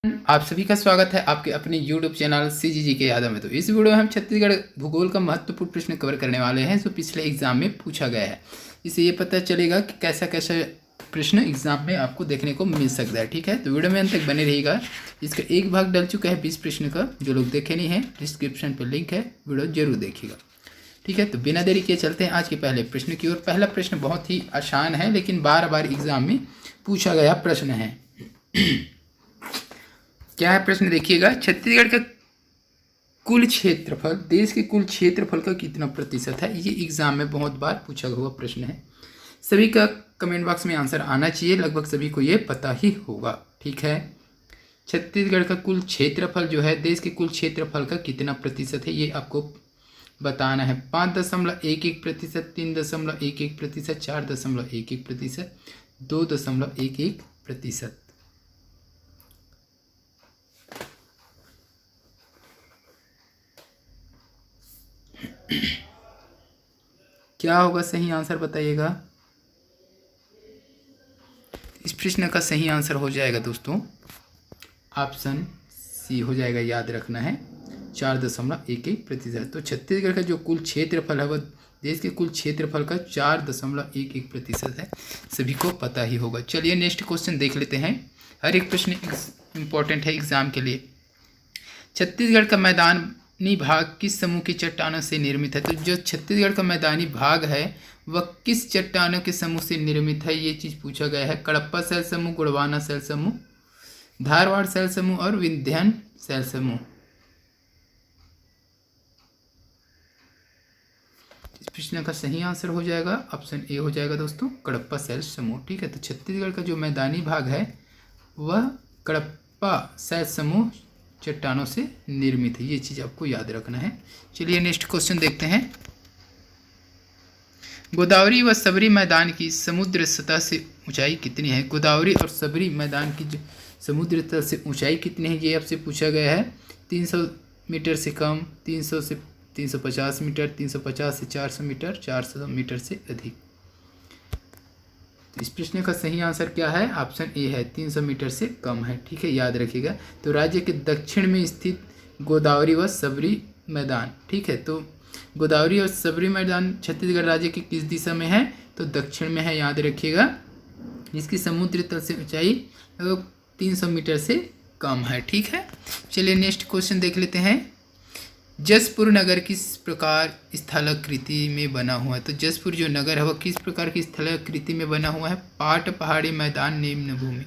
आप सभी का स्वागत है आपके अपने YouTube चैनल CGG के यादव में। तो इस वीडियो में हम छत्तीसगढ़ भूगोल का महत्वपूर्ण प्रश्न कवर करने वाले हैं जो पिछले एग्जाम में पूछा गया है। इससे ये पता चलेगा कि कैसा कैसा प्रश्न एग्जाम में आपको देखने को मिल सकता है। ठीक है, तो वीडियो में अंत तक बने रहिएगा। इसका एक भाग डल चुका है 20 प्रश्न का, जो लोग देखे नहीं है डिस्क्रिप्शन पर लिंक है, वीडियो जरूर देखिएगा। ठीक है, तो बिना देरी किए चलते हैं आज के पहले प्रश्न की ओर। पहला प्रश्न बहुत ही आसान है लेकिन बार बार एग्जाम में पूछा गया प्रश्न है। क्या है प्रश्न देखिएगा, छत्तीसगढ़ का कुल क्षेत्रफल देश के कुल क्षेत्रफल का कितना प्रतिशत है? ये एग्जाम में बहुत बार पूछा हुआ प्रश्न है। सभी का कमेंट बॉक्स में आंसर आना चाहिए, लगभग सभी को ये पता ही होगा। ठीक है, छत्तीसगढ़ का कुल क्षेत्रफल जो है देश के कुल क्षेत्रफल का कितना प्रतिशत है ये आपको बताना है। 5.11%, 3.11%, 4.11%, 2.11%। क्या होगा सही आंसर बताइएगा। इस प्रश्न का सही आंसर हो जाएगा दोस्तों ऑप्शन सी हो जाएगा, याद रखना है 4.11%। तो छत्तीसगढ़ का जो कुल क्षेत्रफल है वह देश के कुल क्षेत्रफल का 4.11% है, सभी को पता ही होगा। चलिए नेक्स्ट क्वेश्चन देख लेते हैं। हर एक प्रश्न इम्पोर्टेंट है एग्जाम के लिए। छत्तीसगढ़ का मैदानी भाग किस समूह की चट्टानों से निर्मित है? तो जो छत्तीसगढ़ का मैदानी भाग है वह किस चट्टानों के समूह से निर्मित है, ये चीज़ पूछा गया है। कडप्पा शैल समूह, गोंडवाना शैल समूह, धारवाड़ शैल समूह और विंध्याचल शैल समूह। इस प्रश्न का सही आंसर हो जाएगा ऑप्शन ए हो जाएगा दोस्तों, कडप्पा शैल समूह। ठीक है, तो छत्तीसगढ़ का जो मैदानी भाग है वह कडप्पा शैल समूह चट्टानों से निर्मित है, ये चीज़ आपको याद रखना है। चलिए नेक्स्ट क्वेश्चन देखते हैं। गोदावरी व सबरी मैदान की समुद्र सतह से ऊंचाई कितनी है? गोदावरी और सबरी मैदान की जो समुद्र तल से ऊंचाई कितनी है ये आपसे पूछा गया है। 300 मीटर से कम, 300 से 350 मीटर, 350 से 400 मीटर, 400 मीटर से अधिक। तो इस प्रश्न का सही आंसर क्या है? ऑप्शन ए है, 300 मीटर से कम है। ठीक है, याद रखिएगा। तो राज्य के दक्षिण में स्थित गोदावरी व सबरी मैदान, ठीक है, तो गोदावरी और सबरी मैदान छत्तीसगढ़ राज्य की किस दिशा में है? तो दक्षिण में है, याद रखिएगा। जिसकी समुद्र तल से ऊंचाई 300 मीटर से कम है। ठीक है, चलिए नेक्स्ट क्वेश्चन देख लेते हैं। जसपुर नगर किस प्रकार स्थलाकृति में बना हुआ है? तो जसपुर जो नगर है वह किस प्रकार की स्थलाकृति में बना हुआ है? पाट, पहाड़ी, मैदान, निम्न भूमि।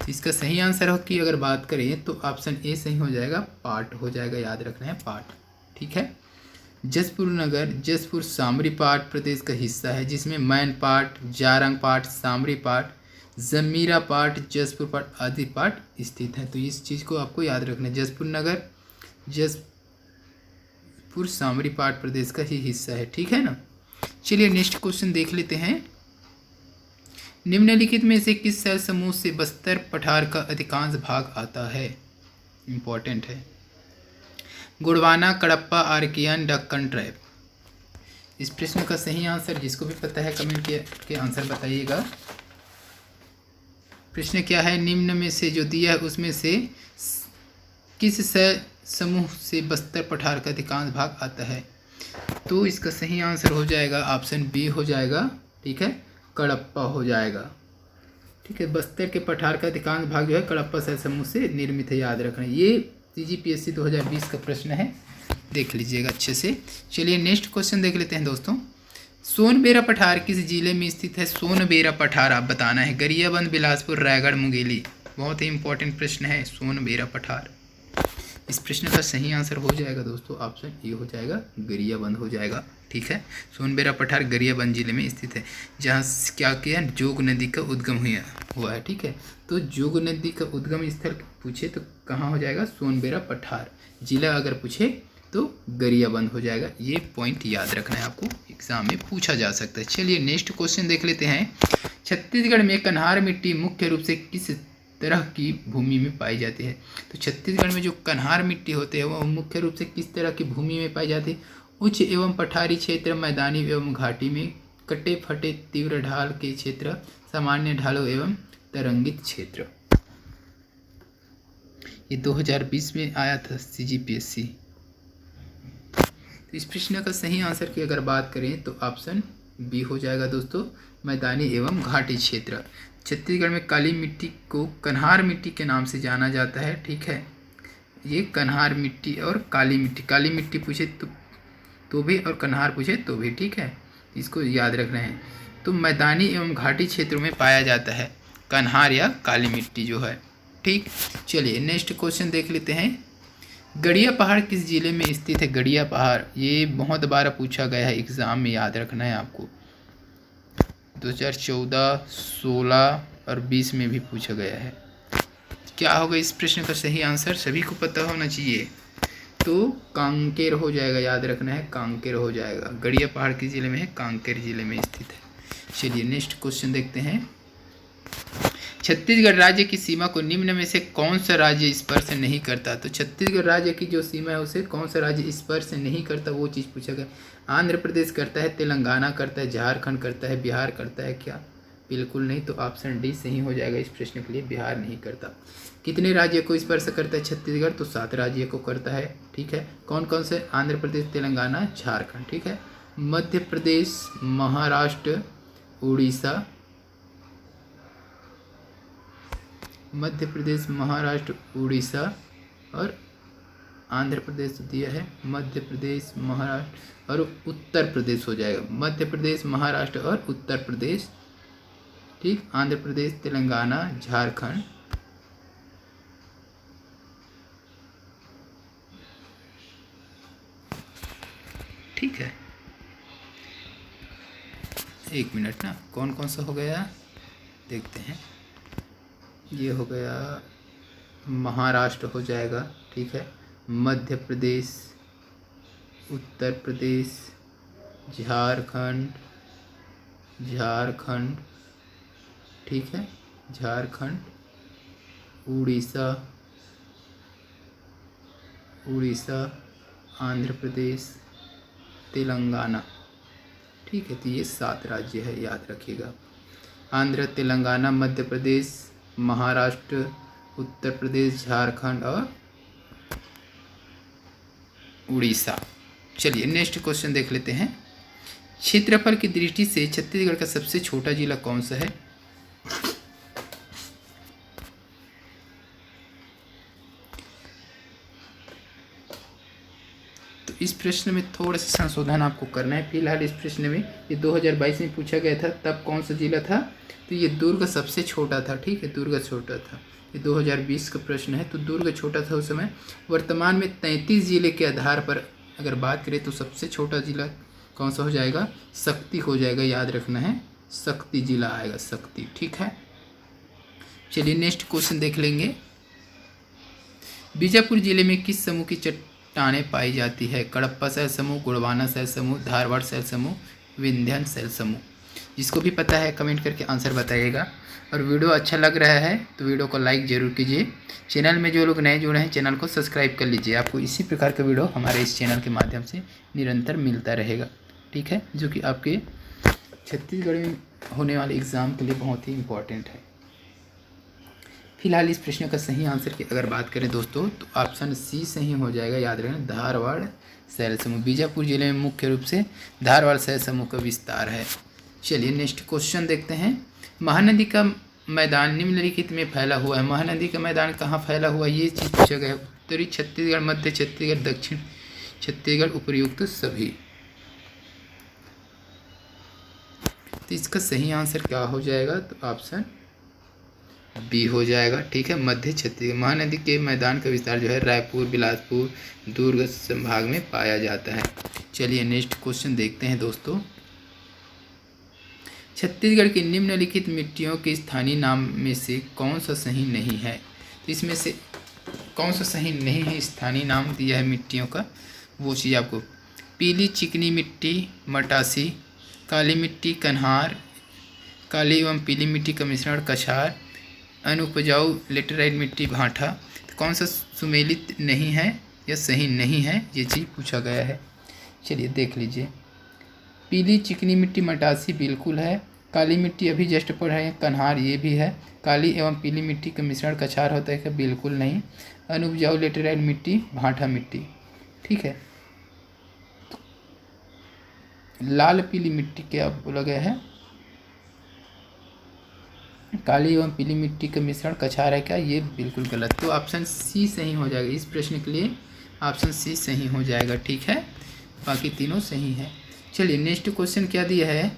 इसका सही आंसर हो कि अगर बात करें तो ऑप्शन ए सही हो जाएगा, पाट हो जाएगा, याद रखना है पाट। ठीक है, जसपुर नगर जसपुर सामरी पाट प्रदेश का हिस्सा है, जिसमें मैन पाट, जारंग पाट, सामरी पाट, जमीरा पाट, जसपुर पाट आदि पाट स्थित है। तो इस चीज़ को आपको याद रखना है। जसपुर नगर जसपुर सामरी पाट प्रदेश का ही हिस्सा है। ठीक है ना। चलिए नेक्स्ट क्वेश्चन देख लेते हैं। निम्नलिखित में से किस शैल समूह से बस्तर पठार का अधिकांश भाग आता है? इंपॉर्टेंट है। Gondwana, Cuddapah, Archaean, Deccan trap. इस प्रश्न का सही आंसर जिसको भी पता है कमेंट के आंसर बताइएगा। प्रश्न क्या है? निम्न में से जो दिया है उसमें से किस शैल समूह से बस्तर पठार का अधिकांश भाग आता है? तो इसका सही आंसर हो जाएगा ऑप्शन बी हो जाएगा। ठीक है, कडप्पा हो जाएगा। ठीक है, बस्तर के पठार का अधिकांश भाग जो है कडप्पा शैल समूह से निर्मित है, याद रखना। ये CGPSC 2020 का प्रश्न है, देख लीजिएगा अच्छे से। चलिए नेक्स्ट क्वेश्चन देख लेते हैं दोस्तों। सोनबेरा पठार किस जिले में स्थित है? सोनबेरा पठार आप बताना है। गरियाबंद, बिलासपुर, रायगढ़, मुंगेली। बहुत ही इंपॉर्टेंट प्रश्न है सोनबेरा पठार। इस प्रश्न का सही आंसर हो जाएगा दोस्तों ऑप्शन ए हो जाएगा, गरियाबंद हो जाएगा। ठीक है, सोनबेरा पठार गरियाबंद जिले में स्थित है, जहाँ क्या किया जोग नदी का उद्गम हुआ है। ठीक है, तो जोग नदी का उद्गम स्थल पूछे तो कहाँ हो जाएगा? सोनबेरा पठार। जिला अगर पूछे तो गरियाबंद हो जाएगा। ये पॉइंट याद रखना है, आपको एग्जाम में पूछा जा सकता है। चलिए नेक्स्ट क्वेश्चन देख लेते हैं। छत्तीसगढ़ में कन्हार मिट्टी मुख्य रूप से किस तरह की भूमि में पाई जाती है? तो छत्तीसगढ़ में जो कन्हार मिट्टी होते हैं वो मुख्य रूप से किस तरह की भूमि में पाई जाती है? उच्च एवं पठारी क्षेत्र, मैदानी एवं घाटी में कटे फटे तीव्र ढाल के क्षेत्र, सामान्य ढालों एवं तरंगित क्षेत्र। ये 2020 में आया था CGPSC। तो इस प्रश्न का सही आंसर की अगर बात करें तो ऑप्शन बी हो जाएगा दोस्तों, मैदानी एवं घाटी क्षेत्र। छत्तीसगढ़ में काली मिट्टी को कन्हार मिट्टी के नाम से जाना जाता है, ठीक है। ये कन्हार मिट्टी और काली मिट्टी पूछे तो भी और कन्हार पूछे तो भी, ठीक है, इसको याद रखना है। तो मैदानी एवं घाटी क्षेत्रों में पाया जाता है कन्हार या काली मिट्टी जो है, ठीक। चलिए नेक्स्ट क्वेश्चन देख लेते हैं। गड़िया पहाड़ किस जिले में स्थित है? गड़िया पहाड़ ये बहुत बार पूछा गया है एग्जाम में, याद रखना है आपको। 2014, 16 और 20 में भी पूछा गया है। क्या होगा इस प्रश्न का सही आंसर? सभी को पता होना चाहिए। तो कांकेर हो जाएगा, याद रखना है, कांकेर हो जाएगा। गड़िया पहाड़ किस जिले में है? कांकेर जिले में स्थित है। चलिए नेक्स्ट क्वेश्चन देखते हैं। छत्तीसगढ़ राज्य की सीमा को निम्न में से कौन सा राज्य स्पर्श नहीं करता? तो छत्तीसगढ़ राज्य की जो सीमा है उसे कौन सा राज्य स्पर्श नहीं करता, वो चीज़ पूछा गया। आंध्र प्रदेश करता है, तेलंगाना करता है, झारखंड करता है, बिहार करता है क्या? बिल्कुल नहीं। तो ऑप्शन डी सही हो जाएगा इस प्रश्न के लिए, बिहार नहीं करता। कितने राज्य को स्पर्श करता है छत्तीसगढ़? तो 7 राज्य को करता है, ठीक है। कौन कौन से? आंध्र प्रदेश, तेलंगाना, झारखंड, ठीक है। मध्य प्रदेश, महाराष्ट्र, उड़ीसा, मध्य प्रदेश, महाराष्ट्र, उड़ीसा और आंध्र प्रदेश दिया है, मध्य प्रदेश, महाराष्ट्र और उत्तर प्रदेश हो जाएगा। मध्य प्रदेश, महाराष्ट्र और उत्तर प्रदेश, ठीक। आंध्र प्रदेश, तेलंगाना, झारखंड, ठीक है। एक मिनट ना, कौन कौन सा हो गया देखते हैं। ये हो गया महाराष्ट्र हो जाएगा, ठीक है। मध्य प्रदेश, उत्तर प्रदेश, झारखंड, ठीक है, झारखंड, उड़ीसा, आंध्र प्रदेश, तेलंगाना, ठीक है। तो ये 7 राज्य है, याद रखिएगा। आंध्र, तेलंगाना, मध्य प्रदेश, महाराष्ट्र, उत्तर प्रदेश, झारखंड और उड़ीसा। चलिए नेक्स्ट क्वेश्चन देख लेते हैं। क्षेत्रफल की दृष्टि से छत्तीसगढ़ का सबसे छोटा जिला कौन सा है? तो इस प्रश्न में थोड़ा सा संशोधन आपको करना है। फिलहाल इस प्रश्न में ये 2022 में पूछा गया था, तब कौन सा जिला था? तो ये दुर्ग सबसे छोटा था, ठीक है, दुर्ग छोटा था। ये 2020 का प्रश्न है, तो दुर्ग छोटा था उस समय। वर्तमान में 33 जिले के आधार पर अगर बात करें तो सबसे छोटा जिला कौन सा हो जाएगा? शक्ति हो जाएगा, याद रखना है, शक्ति जिला आएगा, शक्ति, ठीक है। चलिए नेक्स्ट क्वेश्चन देख लेंगे। बीजापुर जिले में किस समूह की चट्टानें पाई जाती है? कडप्पा शैल समूह, गोंडवाना शैल समूह, धारवाड़ शैल समूह, विंध्याचल शैल समूह। जिसको भी पता है कमेंट करके आंसर बताइएगा। और वीडियो अच्छा लग रहा है तो वीडियो को लाइक ज़रूर कीजिए। चैनल में जो लोग नए जुड़े हैं चैनल को सब्सक्राइब कर लीजिए। आपको इसी प्रकार का वीडियो हमारे इस चैनल के माध्यम से निरंतर मिलता रहेगा, ठीक है, जो कि आपके छत्तीसगढ़ में होने वाले एग्ज़ाम के लिए बहुत ही इम्पोर्टेंट है। फिलहाल इस प्रश्न का सही आंसर की अगर बात करें दोस्तों तो ऑप्शन सी सही हो जाएगा, याद रखना, धारवाड़ शैल समूह। बीजापुर जिले में मुख्य रूप से धारवाड़ शैल समूह का विस्तार है। चलिए नेक्स्ट क्वेश्चन देखते हैं। महानदी का मैदान निम्नलिखित में फैला हुआ है। महानदी का मैदान कहाँ फैला हुआ है? ये चीज़ पूछा गया है। उत्तरी छत्तीसगढ़, मध्य छत्तीसगढ़, दक्षिण छत्तीसगढ़, उपर्युक्त सभी। तो इसका सही आंसर क्या हो जाएगा? तो ऑप्शन बी हो जाएगा, ठीक है, मध्य छत्तीसगढ़। महानदी के मैदान का विस्तार जो है रायपुर, बिलासपुर, दुर्ग संभाग में पाया जाता है। चलिए नेक्स्ट क्वेश्चन देखते हैं दोस्तों। छत्तीसगढ़ की निम्नलिखित मिट्टियों के स्थानीय नाम में से कौन सा सही नहीं है? तो इसमें से कौन सा सही नहीं है? स्थानीय नाम दिया है मिट्टियों का, वो चीज़ आपको पीली चिकनी मिट्टी, मटासी, काली मिट्टी, कन्हार, काली एवं पीली मिट्टी का मिश्रण, कछार, अनुपजाऊ लेटेराइट मिट्टी, भांठा। तो कौन सा सुमेलित नहीं है या सही नहीं है, ये चीज़ पूछा गया है। चलिए देख लीजिए। पीली चिकनी मिट्टी मटासी बिल्कुल है। काली मिट्टी अभी जस्ट पर है, कन्हार ये भी है। काली एवं पीली मिट्टी का मिश्रण कछार होता है क्या? बिल्कुल नहीं। अनुपजाऊ लेटेराइट मिट्टी भांठा मिट्टी, ठीक है। लाल पीली मिट्टी क्या बोला गया है? काली एवं पीली मिट्टी का मिश्रण कछार है क्या? ये बिल्कुल गलत। तो ऑप्शन सी सही हो जाएगा इस प्रश्न के लिए, ऑप्शन सी सही हो जाएगा, ठीक है। बाकी तीनों सही है। चलिए नेक्स्ट क्वेश्चन क्या दिया है?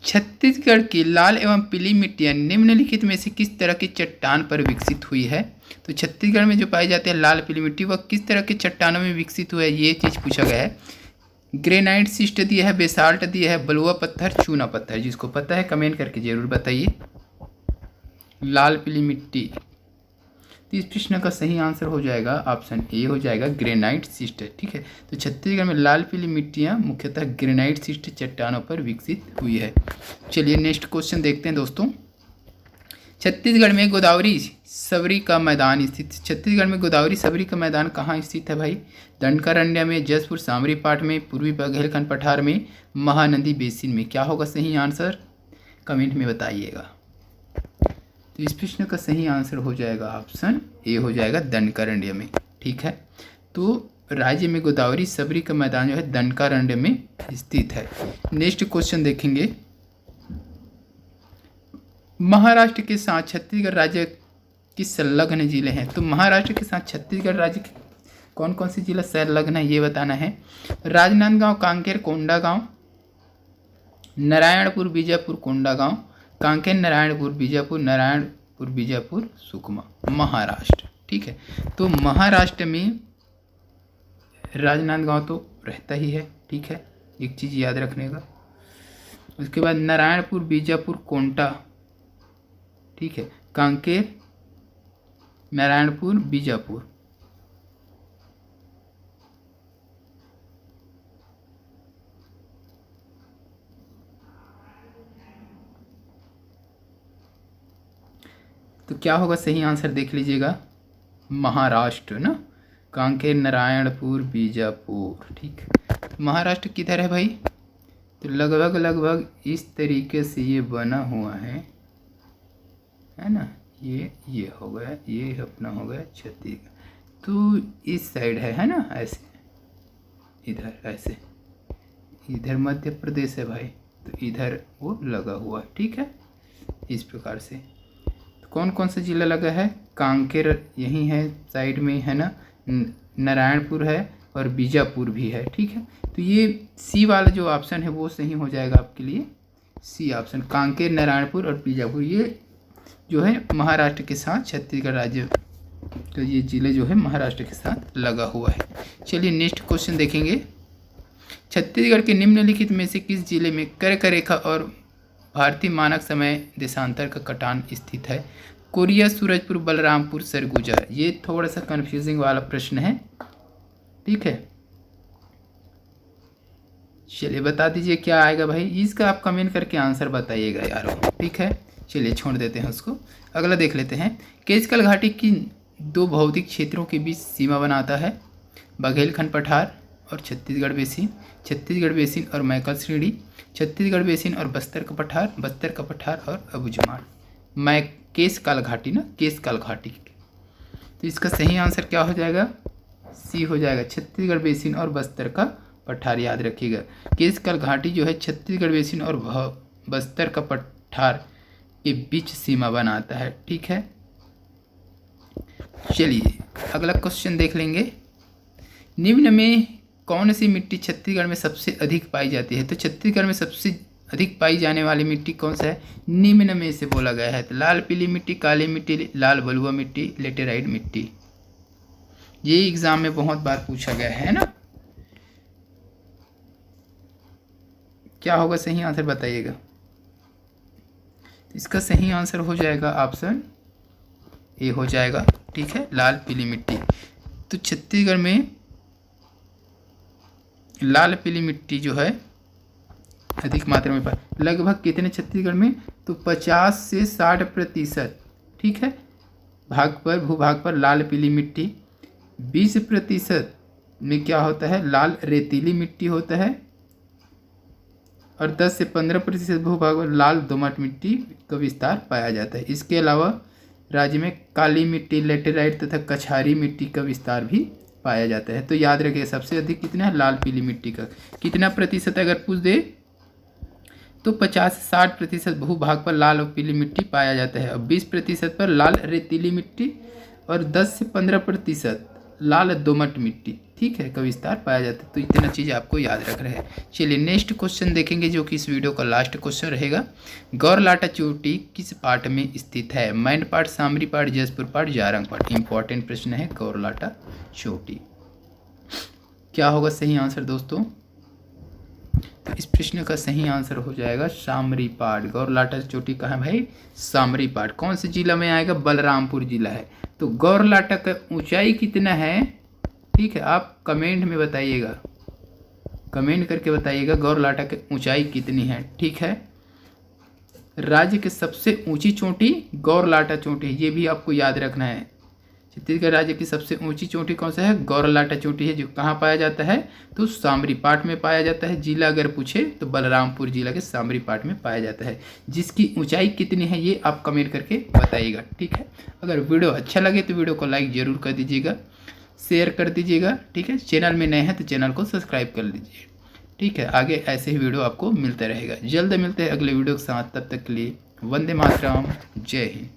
छत्तीसगढ़ की लाल एवं पीली मिट्टियाँ निम्नलिखित में से किस तरह की चट्टान पर विकसित हुई है? तो छत्तीसगढ़ में जो पाई जाती है लाल पीली मिट्टी, वह किस तरह के चट्टानों में विकसित हुआ है, ये चीज़ पूछा गया है। ग्रेनाइट सिस्ट दिया है, बेसाल्ट दिया है, बलुआ पत्थर, चूना पत्थर। जिसको पता है कमेंट करके जरूर बताइए। लाल पीली मिट्टी, तो इस प्रश्न का सही आंसर हो जाएगा ऑप्शन ए हो जाएगा, ग्रेनाइट सिस्ट, ठीक है। तो छत्तीसगढ़ में लाल पीली मिट्टियाँ मुख्यतः ग्रेनाइट सिस्ट चट्टानों पर विकसित हुई है। चलिए नेक्स्ट क्वेश्चन देखते हैं दोस्तों। छत्तीसगढ़ में गोदावरी सबरी का मैदान स्थित, छत्तीसगढ़ में गोदावरी सबरी का मैदान कहाँ स्थित है भाई? दंडकारण्य में, जसपुर सामरी पाठ में, पूर्वी बघेलखंड पठार में, महानदी बेसिन में। क्या होगा सही आंसर? कमेंट में बताइएगा। तो इस प्रश्न का सही आंसर हो जाएगा ऑप्शन ए हो जाएगा, दंडकारण्य में, ठीक है। तो राज्य में गोदावरी सबरी का मैदान जो है दंडकारण्य में स्थित है। नेक्स्ट क्वेश्चन देखेंगे। महाराष्ट्र के साथ छत्तीसगढ़ राज्य की संलग्न जिले हैं। तो महाराष्ट्र के साथ छत्तीसगढ़ राज्य के कौन कौन से जिला संलग्न है ये बताना है। राजनांदगांव, कांकेर, कोंडागांव, नारायणपुर, बीजापुर, कोंडागांव, कांकेर, नारायणपुर, बीजापुर, सुकमा, महाराष्ट्र, ठीक है। तो महाराष्ट्र में राजनांदगांव तो रहता ही है, ठीक है, एक चीज़ याद रखने का। उसके बाद नारायणपुर, बीजापुर, कोंटा, ठीक है, कांकेर, नारायणपुर, बीजापुर। तो क्या होगा सही आंसर देख लीजिएगा, महाराष्ट्र ना, कांकेर, नारायणपुर, बीजापुर, ठीक है। महाराष्ट्र किधर है भाई? तो लगभग इस तरीके से ये बना हुआ है ना। ये हो गया, ये अपना हो गया छत्तीसगढ़। तो इस साइड है ना, ऐसे इधर, ऐसे इधर मध्य प्रदेश है भाई, तो इधर वो लगा हुआ है, ठीक है, इस प्रकार से। तो कौन कौन सा जिला लगा है? कांकेर यहीं है साइड में है ना, नारायणपुर है और बीजापुर भी है, ठीक है। तो ये सी वाला जो ऑप्शन है वो सही हो जाएगा आपके लिए, सी ऑप्शन, कांकेर, नारायणपुर और बीजापुर, ये जो है महाराष्ट्र के साथ छत्तीसगढ़ राज्य, तो ये जिले जो है महाराष्ट्र के साथ लगा हुआ है। चलिए नेक्स्ट क्वेश्चन देखेंगे। छत्तीसगढ़ के निम्नलिखित में से किस जिले में कर्क रेखा और भारतीय मानक समय देशांतर का कटान स्थित है? कोरिया, सूरजपुर, बलरामपुर, सरगुजा। ये थोड़ा सा कंफ्यूजिंग वाला प्रश्न है, ठीक है। चलिए बता दीजिए क्या आएगा भाई, इसका आप कमेंट करके आंसर बताइएगा यारो, ठीक है। चलिए छोड़ देते हैं उसको, अगला देख लेते हैं। केशकाल घाटी की दो भौतिक क्षेत्रों के बीच सीमा बनाता है, बघेलखंड पठार और छत्तीसगढ़ बेसिन और मैकल श्रेणी, छत्तीसगढ़ बेसिन और बस्तर का पठार और अबूझमाड़। केशकाल घाटी ना, केशकाल घाटी। तो इसका सही आंसर क्या हो जाएगा? सी हो जाएगा, छत्तीसगढ़ बेसिन और बस्तर का पठार। याद रखिएगा, केशकाल घाटी जो है छत्तीसगढ़ बेसिन और बस्तर का पठार के बीच सीमा बनाता है, ठीक है। चलिए अगला क्वेश्चन देख लेंगे। निम्न में कौन सी मिट्टी छत्तीसगढ़ में सबसे अधिक पाई जाती है? तो छत्तीसगढ़ में सबसे अधिक पाई जाने वाली मिट्टी कौन सा है? निम्न में से बोला गया है। तो लाल पीली मिट्टी, काली मिट्टी, लाल बलुआ मिट्टी, लेटेराइट मिट्टी। ये एग्जाम में बहुत बार पूछा गया है ना। क्या होगा सही आंसर बताइएगा। इसका सही आंसर हो जाएगा ऑप्शन ए हो जाएगा, ठीक है, लाल पीली मिट्टी। तो छत्तीसगढ़ में लाल पीली मिट्टी जो है अधिक मात्रा में लगभग कितने छत्तीसगढ़ में? तो 50 से 60%, ठीक है, भूभाग पर लाल पीली मिट्टी, 20% में क्या होता है, लाल रेतीली मिट्टी होता है, और 10 से 15% भूभाग में लाल दोमट मिट्टी का विस्तार पाया जाता है। इसके अलावा राज्य में काली मिट्टी, लेटेराइट तथा कछारी मिट्टी का विस्तार भी पाया जाता है। तो याद रखिए सबसे अधिक कितना है, लाल पीली मिट्टी का। कितना प्रतिशत अगर पूछ दे तो 50 से 60% भूभाग पर लाल और पीली मिट्टी पाया जाता है, और 20% पर लाल रेतीली मिट्टी, और 10 से 15% लाल दोमट मिट्टी, ठीक है, का विस्तार पाया जाता है। तो इतना चीज़ आपको याद रख रहे हैं। चलिए नेक्स्ट क्वेश्चन देखेंगे, जो कि इस वीडियो का लास्ट क्वेश्चन रहेगा। गौरलाटा चोटी किस पार्ट में स्थित है? मैंड पार्ट, सामरी पार्ट, जसपुर पार्ट, जारंग पार्ट। इंपॉर्टेंट प्रश्न है गौरलाटा चोटी। क्या होगा सही आंसर दोस्तों? तो इस प्रश्न का सही आंसर हो जाएगा सामरी पार्ट। गौरलाटा चोटी कहाँ है भाई? सामरी पार्ट। कौन से जिला में आएगा? बलरामपुर जिला है। तो गौरलाटा का ऊंचाई कितना है, ठीक है, आप कमेंट में बताइएगा, कमेंट करके बताइएगा गौरलाटा की ऊंचाई कितनी है, ठीक है। राज्य की सबसे ऊंची चोटी गौरलाटा चोटी, ये भी आपको याद रखना है। छत्तीसगढ़ राज्य की सबसे ऊंची चोटी कौन सा है? गौरलाटा चोटी है, जो कहाँ पाया जाता है? तो सामरी पार्ट में पाया जाता है। जिला अगर पूछे तो बलरामपुर जिला के सामरी पार्ट में पाया जाता है। जिसकी ऊंचाई कितनी है ये आप कमेंट करके बताइएगा, ठीक है। अगर वीडियो अच्छा लगे तो वीडियो को लाइक ज़रूर कर दीजिएगा, शेयर कर दीजिएगा, ठीक है। चैनल में नए हैं तो चैनल को सब्सक्राइब कर लीजिए, ठीक है। आगे ऐसे ही वीडियो आपको मिलता रहेगा। जल्द मिलते हैं अगले वीडियो के साथ, तब तक के लिए वंदे मातरम, जय हिंद।